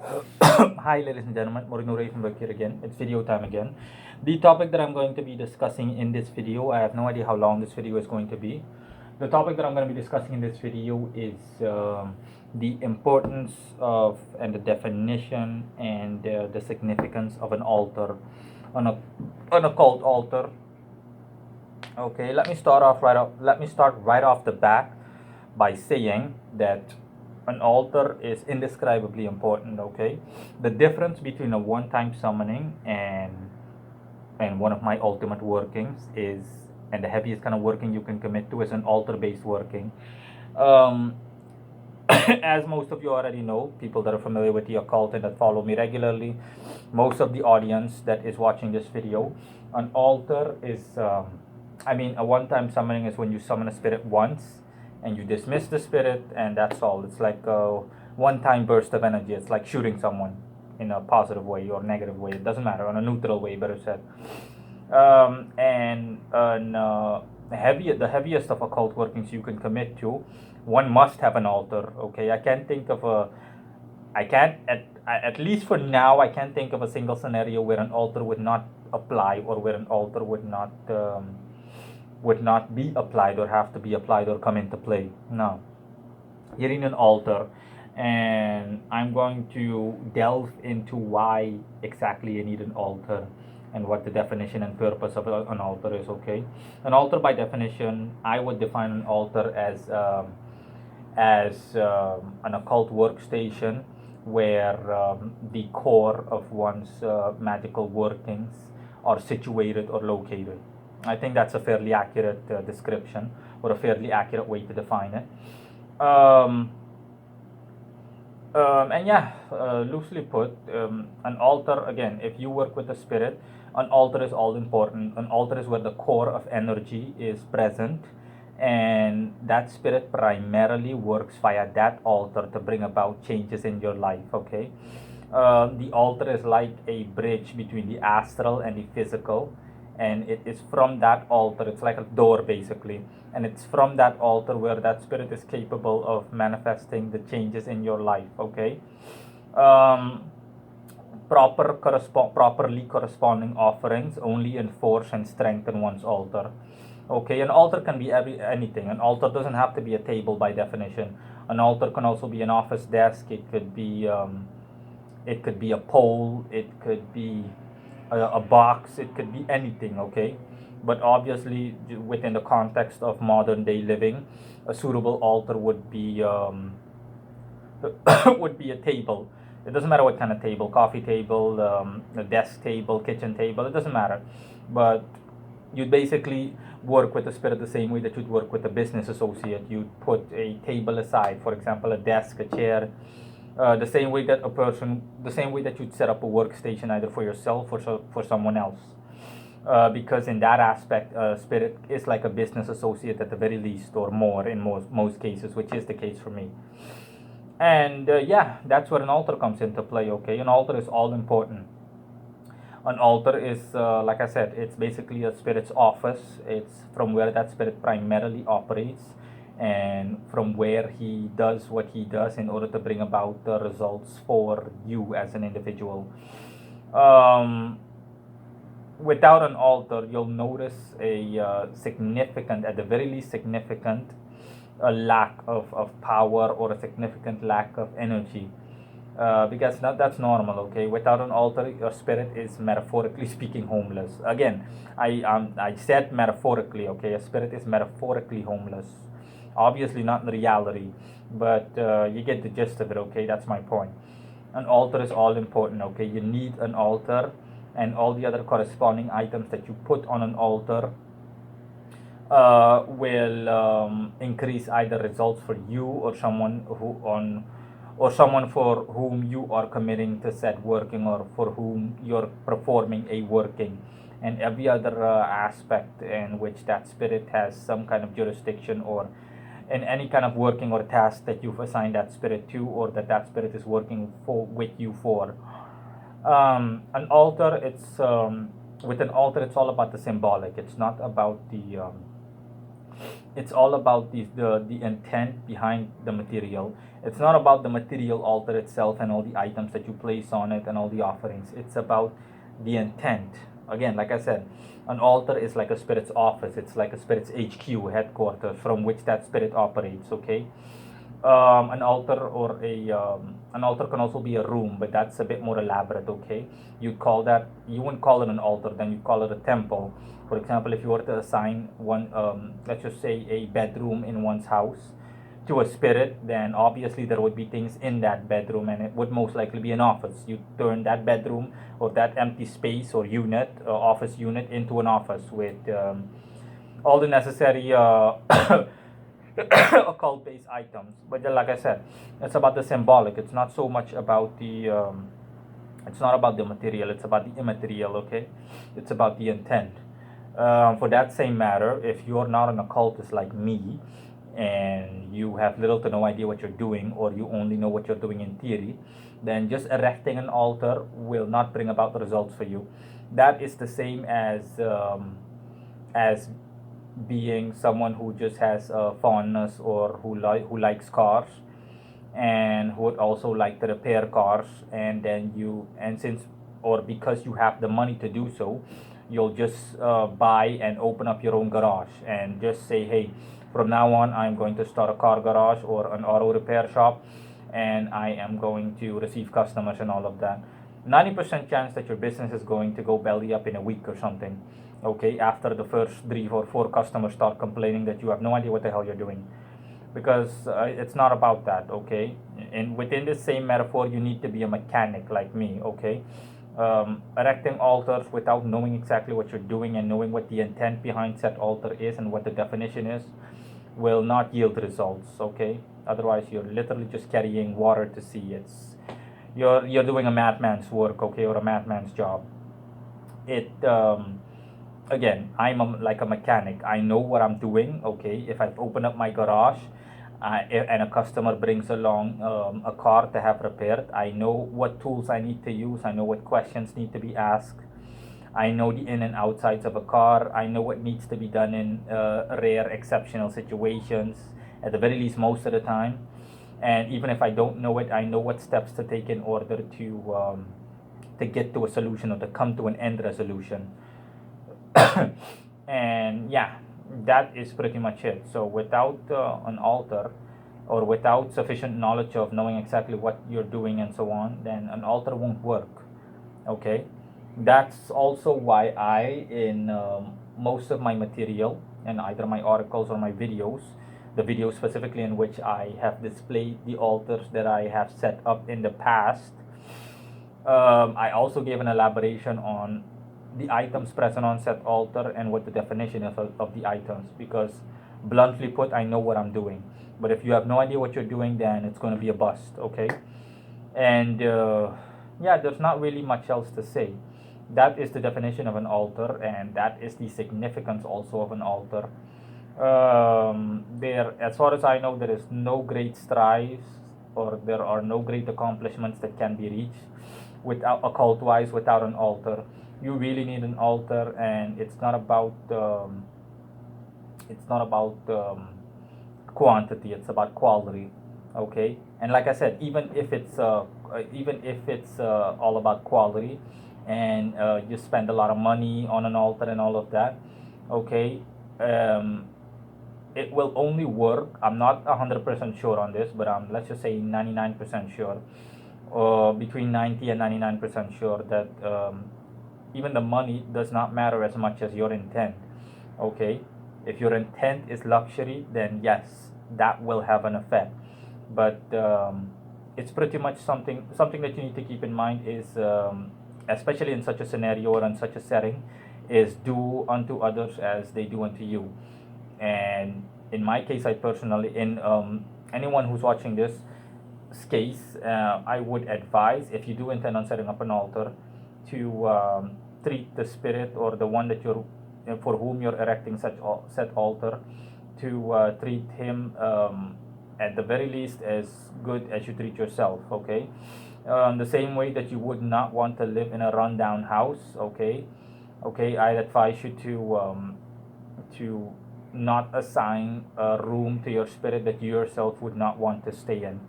Hi, ladies and gentlemen, Morino Ray from Work here again. It's video time again. The topic that I'm going to be discussing in this video, I have no idea how long this video is going to be. The topic that I'm going to be discussing in this video is the importance of and the definition and the significance of an altar, on an occult altar. Okay, let me start right off the bat by saying that an altar is indescribably important. Okay, the difference between a one-time summoning and one of my ultimate workings is, and the heaviest kind of working you can commit to is an altar-based working. Um, as most of you already know, people that are familiar with the occult and that follow me regularly, most of the audience that is watching this video, an altar is, a one time summoning is when you summon a spirit once and you dismiss the spirit, and that's all. It's like a one time burst of energy. It's like shooting someone in a positive way or negative way. It doesn't matter, on a neutral way, better said. And the heaviest of occult workings you can commit to, one must have an altar. Okay, I can't at least for now I can't think of a single scenario where an altar would not apply, or where an altar would not be applied or have to be applied or come into play. No, you're in an altar, and I'm going to delve into why exactly you need an altar and what the definition and purpose of an altar is. Okay, an altar, by definition, I would define an altar as an occult workstation where the core of one's magical workings are situated or located. I think that's a fairly accurate description, or a fairly accurate way to define it. And yeah, loosely put, an altar, again, if you work with a spirit, an altar is all important. An altar is where the core of energy is present, and that spirit primarily works via that altar to bring about changes in your life. Okay, the altar is like a bridge between the astral and the physical, and it is from that altar, it's like a door basically, and it's from that altar where that spirit is capable of manifesting the changes in your life. Okay, um, properly corresponding offerings only enforce and strengthen one's altar. Okay, an altar can be anything. An altar doesn't have to be a table by definition. An altar can also be an office desk. It could be a pole. It could be a box. It could be anything. Okay, but obviously within the context of modern day living, a suitable altar would be would be a table. It doesn't matter what kind of table, coffee table, a desk table, kitchen table, it doesn't matter. But you'd basically work with the spirit the same way that you'd work with a business associate. You'd put a table aside, for example, a desk, a chair, the same way that you'd set up a workstation either for yourself or for someone else. Because in that aspect, spirit is like a business associate at the very least, or more in most cases, which is the case for me. And yeah, that's where an altar comes into play. Okay, an altar is all important. An altar is, like I said, it's basically a spirit's office. It's from where that spirit primarily operates, and from where he does what he does in order to bring about the results for you as an individual. um, Without an altar, you'll notice a significant, at the very least significant, a lack of power, or a significant lack of energy. Because that's normal. Okay, without an altar, your spirit is, metaphorically speaking, homeless. Again, I said metaphorically. Okay, a spirit is metaphorically homeless, obviously not in reality, but you get the gist of it. Okay, that's my point. An altar is all important. Okay, you need an altar, and all the other corresponding items that you put on an altar will increase either results for you, or someone for whom you are committing to said working, or for whom you're performing a working, and every other aspect in which that spirit has some kind of jurisdiction, or in any kind of working or task that you've assigned that spirit to, or that spirit is working for with you for. An altar, it's with an altar, it's all about the symbolic. It's not about it's all about the intent behind the material. It's not about the material altar itself and all the items that you place on it and all the offerings. It's about the intent. Again, like I said, an altar is like a spirit's office. It's like a spirit's HQ, headquarters, from which that spirit operates. Okay, an altar can also be a room, but that's a bit more elaborate. Okay, you wouldn't call it an altar, then you call it a temple. For example, if you were to assign one, let's just say a bedroom in one's house to a spirit, then obviously there would be things in that bedroom, and it would most likely be an office. You turn that bedroom or that empty space or unit, office unit, into an office with all the necessary occult based items. But then, like I said, it's about the symbolic. It's not so much about it's not about the material, it's about the immaterial. Okay, it's about the intent. For that same matter, if you're not an occultist like me and you have little to no idea what you're doing, or you only know what you're doing in theory, then just erecting an altar will not bring about the results for you. That is the same as being someone who just has a fondness, or who likes cars and who would also like to repair cars, and then you and since or because you have the money to do so, you'll just buy and open up your own garage and just say, hey, from now on I'm going to start a car garage or an auto repair shop, and I am going to receive customers and all of that. 90% chance that your business is going to go belly up in a week or something. Okay, after the first 3 or 4 customers start complaining that you have no idea what the hell you're doing, because it's not about that. Okay, and within the same metaphor, you need to be a mechanic like me. Okay, erecting altars without knowing exactly what you're doing and knowing what the intent behind said altar is and what the definition is will not yield results. Okay, otherwise you're literally just carrying water to sea. You're doing a madman's work. Okay, or a madman's job. It Again, like a mechanic. I know what I'm doing. Okay, if I open up my garage, and a customer brings along a car to have repaired, I know what tools I need to use. I know what questions need to be asked. I know the in and outsides of a car. I know what needs to be done in rare, exceptional situations, at the very least, most of the time. And even if I don't know it, I know what steps to take in order to get to a solution, or to come to an end resolution. And yeah, that is pretty much it. So without an altar, or without sufficient knowledge of knowing exactly what you're doing and so on, then an altar won't work. Okay, that's also why in most of my material, and either my articles or my videos, the videos specifically in which I have displayed the altars that I have set up in the past, I also gave an elaboration on the items present on said altar and what the definition is of the items, because bluntly put, I know what I'm doing. But if you have no idea what you're doing, then it's going to be a bust. Okay, and yeah, there's not really much else to say. That is the definition of an altar, and that is the significance also of an altar. There, as far as I know, there is no great strides, or there are no great accomplishments that can be reached without occult wise without an altar. You really need an altar, and it's not about quantity. It's about quality. Okay, and like I said, even if it's all about quality, and you spend a lot of money on an altar and all of that, okay, um, it will only work. I'm not 100% sure on this, but let's just say 99% sure, between 90 and 99% sure that even the money does not matter as much as your intent. Okay, if your intent is luxury, then yes, that will have an effect. But it's pretty much something that you need to keep in mind is, especially in such a scenario or in such a setting, is do unto others as they do unto you. And in my case, I personally, in anyone who's watching this case, I would advise, if you do intend on setting up an altar, to treat the spirit, or the one that you're for whom you're erecting such set altar, to treat him, at the very least, as good as you treat yourself. Okay, the same way that you would not want to live in a rundown house. Okay, I'd advise you to not assign a room to your spirit that you yourself would not want to stay in.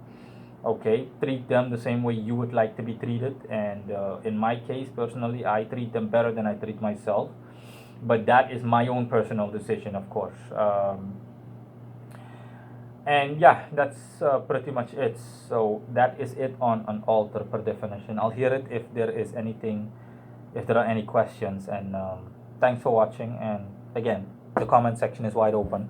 Okay, treat them the same way you would like to be treated, and in my case personally, I treat them better than I treat myself, but that is my own personal decision, of course. And yeah, that's pretty much it. So that is it on an altar per definition. I'll hear it if there is anything, if there are any questions. And thanks for watching. And again, the comment section is wide open.